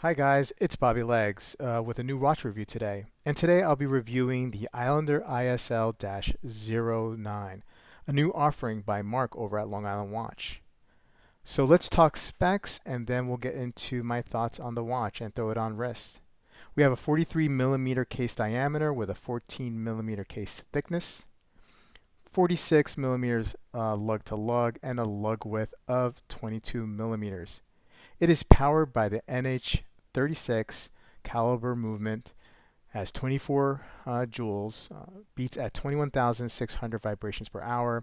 Hi guys, it's Bobby Legs with a new watch review today. And today I'll be reviewing the Islander ISL-09, a new offering by Marc over at Long Island Watch. So let's talk specs and then we'll get into my thoughts on the watch and throw it on wrist. We have a 43 millimeter case diameter with a 14 millimeter case thickness, 46 millimeters lug to lug, and a lug width of 22 millimeters. It is powered by the NH36 caliber movement, has 24 joules, beats at 21,600 vibrations per hour,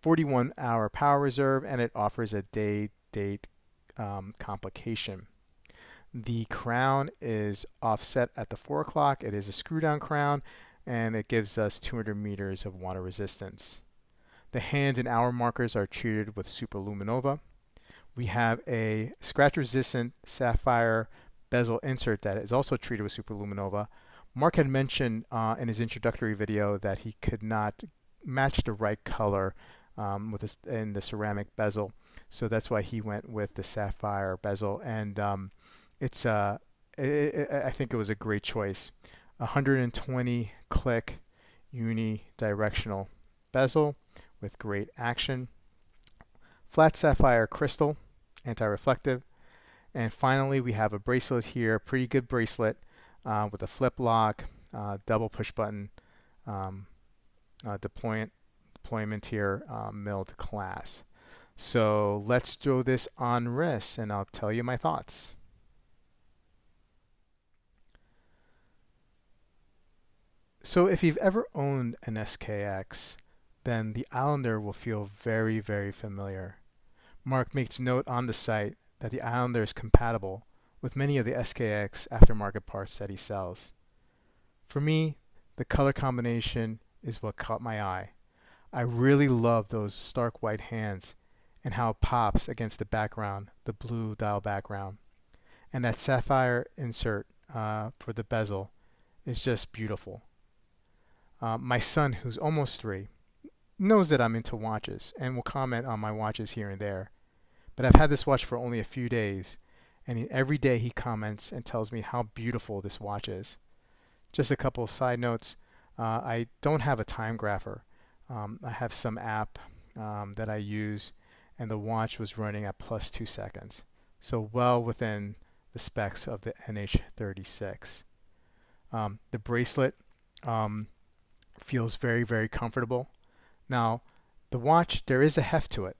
41-hour power reserve, and it offers a day-date complication. The crown is offset at the 4 o'clock. It is a screw-down crown, and it gives us 200 meters of water resistance. The hand and hour markers are treated with superluminova. We have a scratch-resistant sapphire bezel insert that is also treated with superluminova. Marc had mentioned in his introductory video that he could not match the right color in the ceramic bezel, so that's why he went with the sapphire bezel, and I think it was a great choice. 120 click unidirectional bezel with great action. Flat sapphire crystal, anti-reflective. And finally, we have a bracelet here, pretty good bracelet with a flip lock, double push button deployment here, milled clasp. So let's throw this on wrist and I'll tell you my thoughts. So if you've ever owned an SKX, then the Islander will feel very, very familiar. Marc makes note on the site that the Islander is compatible with many of the SKX aftermarket parts that he sells. For me, the color combination is what caught my eye. I really love those stark white hands and how it pops against the background, the blue dial background. And that sapphire insert for the bezel is just beautiful. My son, who's almost 3, knows that I'm into watches and will comment on my watches here and there. But I've had this watch for only a few days, and every day he comments and tells me how beautiful this watch is. Just a couple of side notes. I don't have a time grapher. I have some app that I use, and the watch was running at +2 seconds. So well within the specs of the NH36. The bracelet feels very, very comfortable. Now, the watch, there is a heft to it,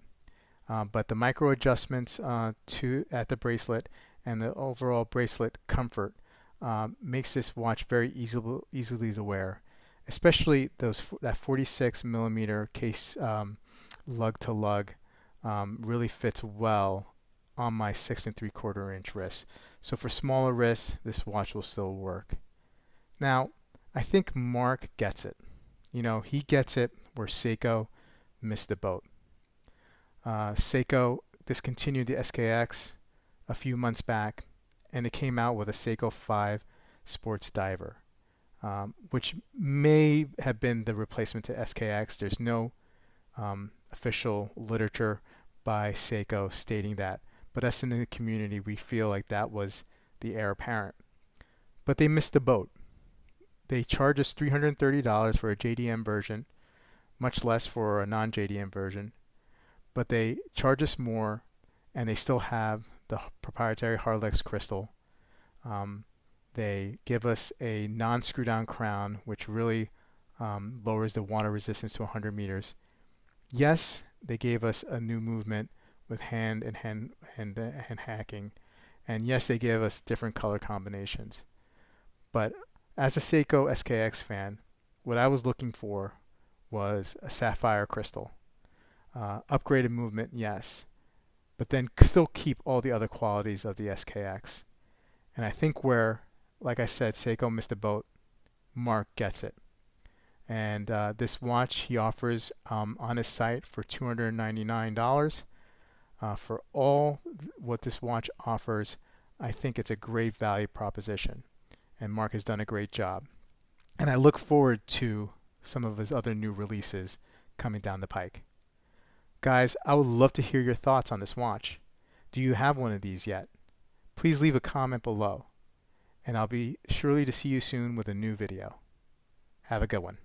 but the micro adjustments at the bracelet and the overall bracelet comfort makes this watch very easily to wear, especially that 46 millimeter case lug to lug really fits well on my 6 3/4 inch wrist. So for smaller wrists, this watch will still work. Now, I think Marc gets it. You know, he gets it where Seiko missed the boat. Seiko discontinued the SKX a few months back, and they came out with a Seiko 5 Sports Diver, which may have been the replacement to SKX. There's no official literature by Seiko stating that, but us in the community, we feel like that was the heir apparent. But they missed the boat. They charge us $330 for a JDM version, much less for a non-JDM version, but they charge us more, and they still have the proprietary Harlex crystal. They give us a non-screw-down crown, which really lowers the water resistance to 100 meters. Yes, they gave us a new movement with hand hacking, and yes, they gave us different color combinations. But as a Seiko SKX fan, what I was looking for was a sapphire crystal. Upgraded movement, yes, but then still keep all the other qualities of the SKX. And I think where, like I said, Seiko missed the boat, Marc gets it. And this watch he offers on his site for $299. For all what this watch offers, I think it's a great value proposition. And Marc has done a great job. And I look forward to some of his other new releases coming down the pike. Guys, I would love to hear your thoughts on this watch. Do you have one of these yet? please leave a comment below, and I'll be surely to see you soon with a new video. Have a good one.